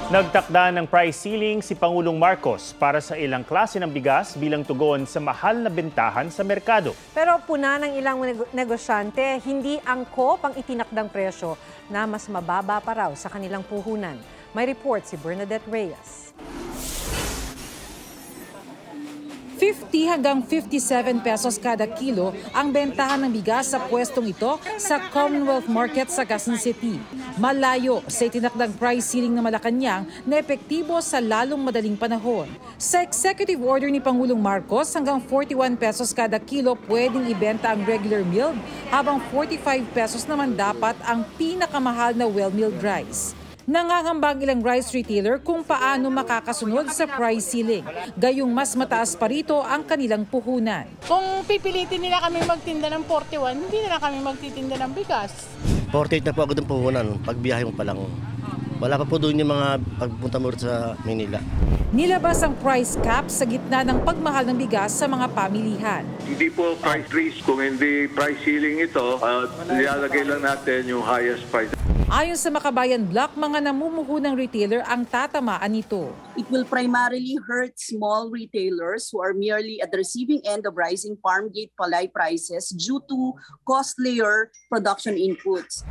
Nagtakda ng price ceiling si Pangulong Marcos para sa ilang klase ng bigas bilang tugon sa mahal na bentahan sa merkado. Pero puna ng ilang negosyante, hindi angkop ang itinakdang presyo na mas mababa pa raw sa kanilang puhunan. May report si Bernadette Reyes. 50 hanggang 57 pesos kada kilo ang bentahan ng bigas sa pwestong ito sa Commonwealth Market sa Quezon City. Malayo sa itinakdang price ceiling ng Malacanang na epektibo sa lalong madaling panahon. Sa executive order ni Pangulong Marcos, hanggang 41 pesos kada kilo pwedeng ibenta ang regular milled, habang 45 pesos naman dapat ang pinakamahal na well-milled rice. Nangangambang ilang rice retailer kung paano makakasunod sa price ceiling. Gayong mas mataas pa rito ang kanilang puhunan. Kung pipilitin nila kami magtinda ng 41, hindi na kami magtitinda ng bigas. 48 na po agad ang puhunan, pagbiyahe mo pa lang. Wala pa po doon yung mga pagpunta mo sa Manila. Nilabas ang price cap sa gitna ng pagmahal ng bigas sa mga pamilihan. Hindi po price freeze kung hindi price ceiling ito, nilalagay lang natin yung highest price. Ayon sa Makabayan Block, mga namumuhunang retailer ang tatamaan nito. It will primarily hurt small retailers who are merely at the receiving end of rising farm gate palay prices due to costlier production inputs.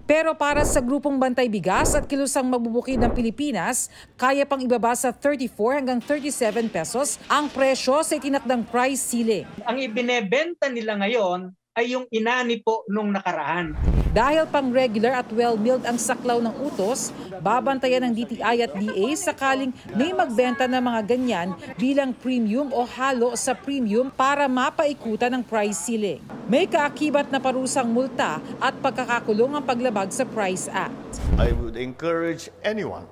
Pero para sa grupong Bantay Bigas at Kilusang Magbubukid ng Pilipinas, kaya pang ibaba sa 34 hanggang 37 pesos ang presyo sa itinakdang price ceiling. Ang ibinebenta nila ngayon ay yung inani po nung nakaraan. Dahil pang regular at well-milled ang saklaw ng utos, babantayan ng DTI at DA sakaling may magbenta ng mga ganyan bilang premium o halo sa premium para mapaikutan ng price ceiling. May kaakibat na parusang multa at pagkakakulong ang paglabag sa Price Act. I would encourage anyone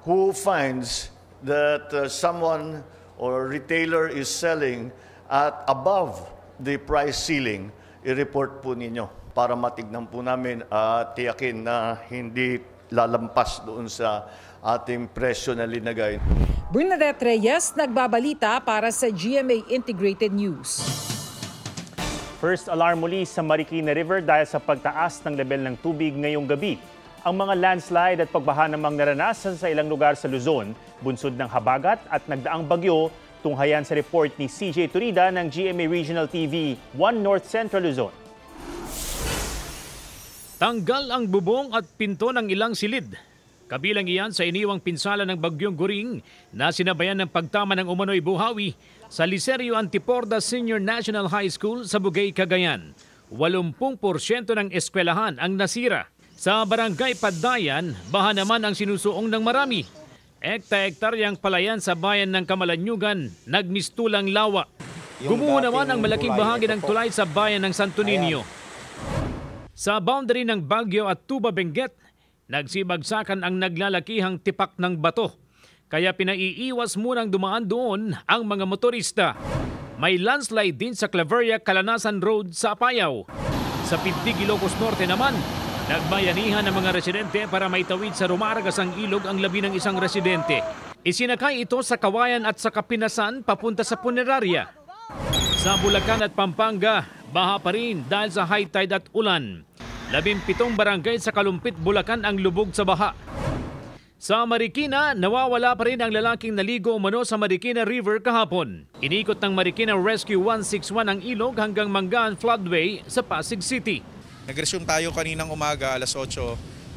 who finds that someone or retailer is selling at above the price ceiling, i-report po ninyo para matignan po namin at tiyakin na hindi lalampas doon sa ating presyo na linagay. Bernadette Reyes, nagbabalita para sa GMA Integrated News. First alarm muli sa Marikina River dahil sa pagtaas ng level ng tubig ngayong gabi. Ang mga landslide at pagbaha namang naranasan sa ilang lugar sa Luzon, bunsod ng habagat at nagdaang bagyo, tunghayan sa report ni CJ Turida ng GMA Regional TV 1 North Central Luzon. Tanggal ang bubong at pinto ng ilang silid. Kabilang iyan sa iniwang pinsala ng Bagyong Goring na sinabayan ng pagtama ng umano'y buhawi sa Licerio Antiporda Senior National High School sa Bugay, Cagayan. 80% ng eskwelahan ang nasira. Sa Barangay Padayan, baha naman ang sinusuong ng marami. Ekta-ektaryang palayan sa bayan ng Kamalanyugan, nagmistulang lawa. Gumuho naman ang malaking bahagi ng tulay sa bayan ng Santo Niño. Sa boundary ng Baguio at Tuba Benguet, nagsibagsakan ang naglalakihang tipak ng bato. Kaya pinaiiwas munang dumaan doon ang mga motorista. May landslide din sa Claveria, Calanasan Road sa Apayao. Sa Pintig, Ilocos Norte naman, nagbayanihan ng mga residente para maitawid sa rumaragasang ilog ang labi ng isang residente. Isinakay ito sa Kawayan at sa Kapinasan papunta sa punerarya. Sa Bulacan at Pampanga, baha pa rin dahil sa high tide at ulan. 17 barangay sa Kalumpit, Bulacan ang lubog sa baha. Sa Marikina, nawawala pa rin ang lalaking naligo umano sa Marikina River kahapon. Inikot ng Marikina Rescue 161 ang ilog hanggang Manggaan Floodway sa Pasig City. Nag-resume tayo kaninang umaga alas 8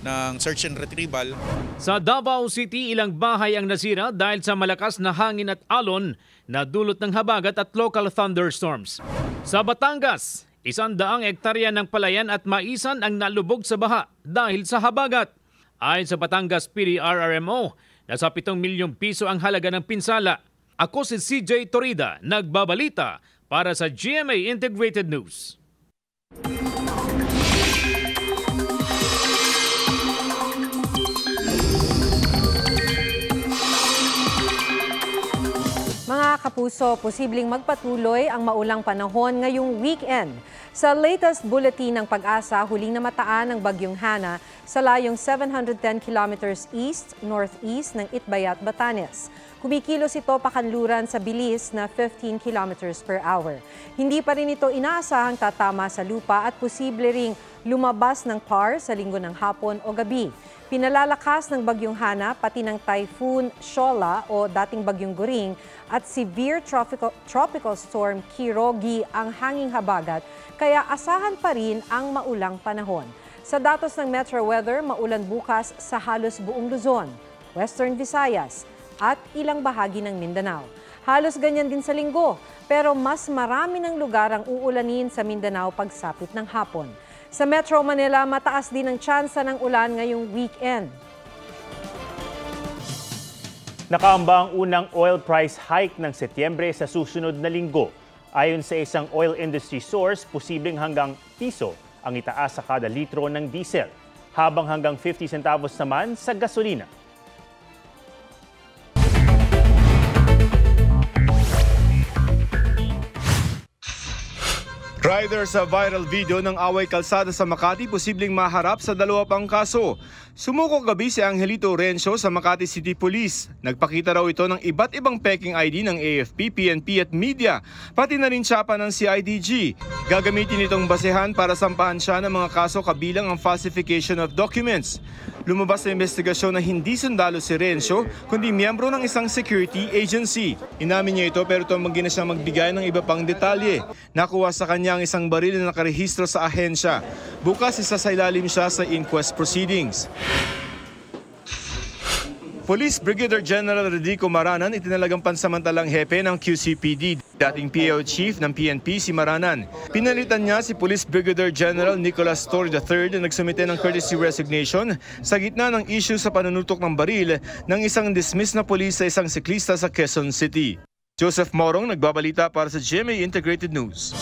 ng search and retrieval. Sa Davao City, ilang bahay ang nasira dahil sa malakas na hangin at alon na dulot ng habagat at local thunderstorms. Sa Batangas, 100 hektarya ng palayan at maisan ang nalubog sa baha dahil sa habagat. Ayon sa Batangas PDRRMO, nasa 7 milyong piso ang halaga ng pinsala. Ako si CJ Torida, nagbabalita para sa GMA Integrated News. Mga kapuso, posibleng magpatuloy ang maulang panahon ngayong weekend. Sa latest bulletin ng Pag-asa, huling namataan ng Bagyong Hana sa layong 710 kilometers east-northeast ng Itbayat, Batanes. Kumikilos ito pakanluran sa bilis na 15 kilometers per hour. Hindi pa rin ito inaasahang tatama sa lupa at posible ring lumabas ng PAR sa linggo ng hapon o gabi. Pinalalakas ng Bagyong Hana pati ng Typhoon Shola o dating Bagyong Goring at severe tropical storm Kirogi ang hanging habagat, kaya asahan pa rin ang maulang panahon. Sa datos ng Metro Weather, maulan bukas sa halos buong Luzon, Western Visayas at ilang bahagi ng Mindanao. Halos ganyan din sa Linggo, pero mas marami ng lugar ang uulanin sa Mindanao pagsapit ng hapon. Sa Metro Manila, mataas din ang tsansa ng ulan ngayong weekend. Nakaamba ang unang oil price hike ng Setyembre sa susunod na linggo. Ayon sa isang oil industry source, posibleng hanggang piso ang itaas sa kada litro ng diesel, habang hanggang 50 centavos naman sa gasolina. Rider sa viral video ng away kalsada sa Makati posibleng maharap sa 2 pang kaso. Sumuko gabi si Angelito Rencio sa Makati City Police. Nagpakita raw ito ng iba't ibang peking ID ng AFP, PNP at media, pati na rin tsapa ng CIDG. Gagamitin itong basehan para sampahan siya ng mga kaso kabilang ang falsification of documents. Lumabas sa investigasyon na hindi sundalo si Rencio, kundi miyembro ng isang security agency. Inamin niya ito pero tumanggi na siya magbigay ng iba pang detalye. Nakuha sa kanya ang isang baril na nakarehistro sa ahensya. Bukas isasailalim siya sa inquest proceedings. Police Brigadier General Rodico Maranan itinalagang pansamantalang hepe ng QCPD. Dating PAO Chief ng PNP si Maranan. Pinalitan niya si Police Brigadier General Nicolas Torre III na nagsumite ng courtesy resignation sa gitna ng issue sa panunutok ng baril ng isang dismiss na pulis sa isang siklista sa Quezon City. Joseph Morong nagbabalita para sa GMA Integrated News.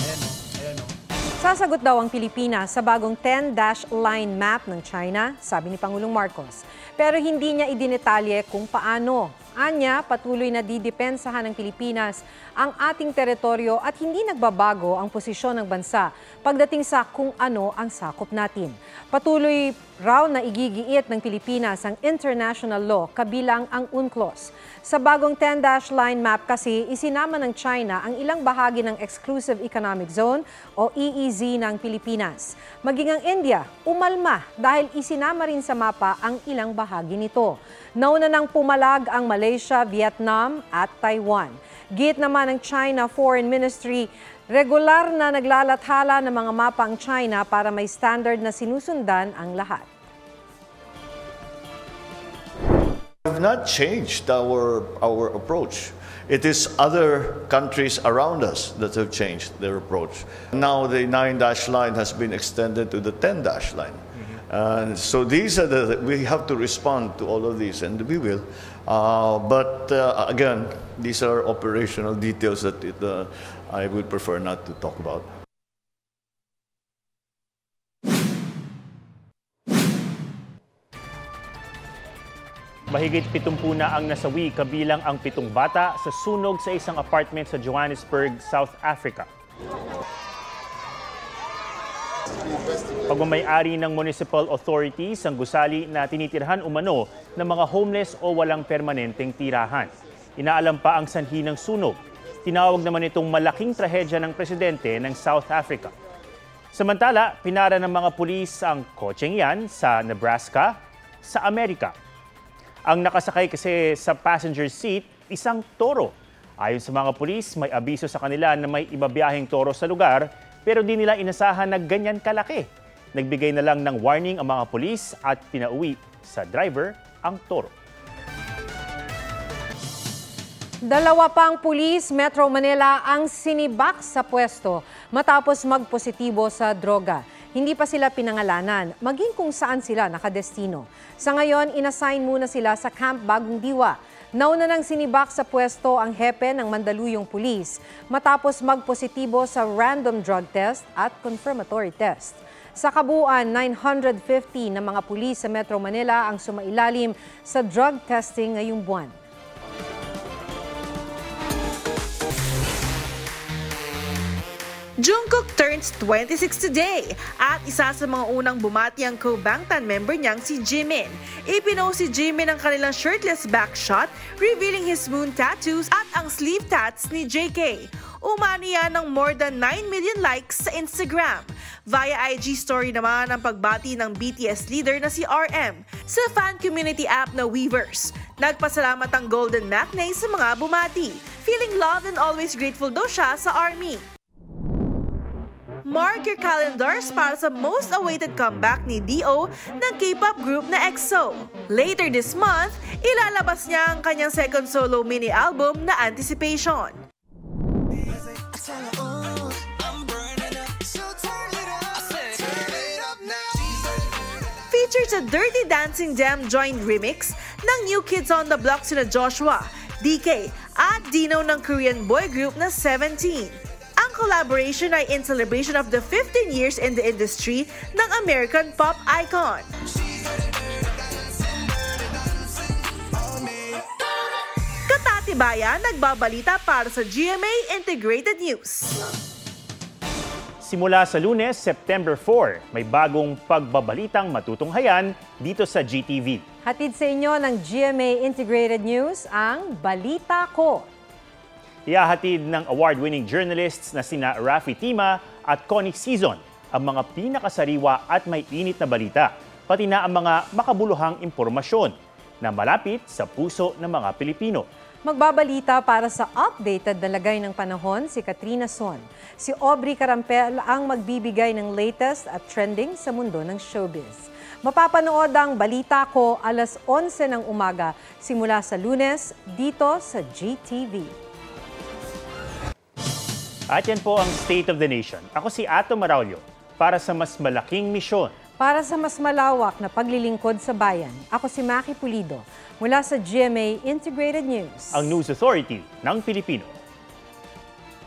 Sasagot daw ang Pilipinas sa bagong 10-dash line map ng China, sabi ni Pangulong Marcos. Pero hindi niya idinetalye kung paano. Anya, patuloy na didepensahan ng Pilipinas ang ating teritoryo at hindi nagbabago ang posisyon ng bansa pagdating sa kung ano ang sakop natin. Patuloy raw na igigiit ng Pilipinas ang international law kabilang ang UNCLOS. Sa bagong 10-dash line map kasi, isinama ng China ang ilang bahagi ng Exclusive Economic Zone o EEZ ng Pilipinas. Maging ang India, umalma dahil isinama rin sa mapa ang ilang bahagi nito. Nauna nang pumalag ang Malaysia, Vietnam at Taiwan. Git naman ng China Foreign Ministry, regular na naglalathala ng mga mapa ang China para may standard na sinusundan ang lahat. We have not changed our approach. It is other countries around us that have changed their approach. Now the 9-dash line has been extended to the 10-dash line. And so these are we have to respond to all of these, and we will. But again, these are operational details that I would prefer not to talk about. Mahigit 70 na ang nasawi kabilang ang 7 bata sa sunog sa isang apartment sa Johannesburg, South Africa. Pagmamay-ari ng municipal authorities ang gusali na tinitirhan umano ng mga homeless o walang permanenteng tirahan. Inaalam pa ang sanhi ng sunog. Tinawag naman itong malaking trahedya ng presidente ng South Africa. Samantala, pinara ng mga pulis ang kotseng yan sa Nebraska, sa Amerika. Ang nakasakay kasi sa passenger seat, isang toro. Ayon sa mga pulis, may abiso sa kanila na may ibabiyaheng toro sa lugar, pero di nila inasahan na ganyan kalaki. Nagbigay na lang ng warning ang mga pulis at pinauwi sa driver ang toro. 2 pang pulis Metro Manila ang sinibak sa pwesto matapos magpositibo sa droga. Hindi pa sila pinangalanan, maging kung saan sila nakadestino. Sa ngayon, inassign muna sila sa Camp Bagong Diwa. Nauna nang sinibak sa pwesto ang hepe ng Mandaluyong Pulis matapos magpositibo sa random drug test at confirmatory test. Sa kabuuan, 950 na mga pulis sa Metro Manila ang sumailalim sa drug testing ngayong buwan. Jungkook turns 26 today at isa sa mga unang bumati ang co-Bangtan member niyang si Jimin. Ipinost si Jimin ang kanilang shirtless back shot, revealing his moon tattoos at ang sleeve tats ni JK. Umani yan ng more than 9 million likes sa Instagram. Via IG story naman ang pagbati ng BTS leader na si RM sa fan community app na Weverse. Nagpasalamat ang Golden Maknae sa mga bumati. Feeling loved and always grateful daw siya sa ARMY. Mark your calendars para sa most awaited comeback ni D.O. ng K-pop group na EXO. Later this month, ilalabas niya ang kanyang second solo mini album na Anticipation. Featured sa Dirty Dancing Jam joined remix ng New Kids on the Block sina Joshua, DK at Dino ng Korean boy group na 17. Ang collaboration ay in celebration of the 15 years in the industry ng American pop icon. Katatibayan nagbabalita para sa GMA Integrated News. Simula sa Lunes, September 4, may bagong pagbabalitang matutunghayan dito sa GTV. Hatid sa inyo ng GMA Integrated News ang Balita Ko. Ihahatid ng award-winning journalists na sina Rafi Tima at Connie Season ang mga pinakasariwa at may init na balita, pati na ang mga makabuluhang impormasyon na malapit sa puso ng mga Pilipino. Magbabalita para sa updated na lagay ng panahon si Katrina Son. Si Aubrey Carampel ang magbibigay ng latest at trending sa mundo ng showbiz. Mapapanood ang Balita Ko alas 11 ng umaga simula sa Lunes dito sa GTV. At yan po ang State of the Nation. Ako si Ato Maraulio para sa mas malaking misyon. Para sa mas malawak na paglilingkod sa bayan, ako si Maki Pulido mula sa GMA Integrated News. Ang News Authority ng Pilipino.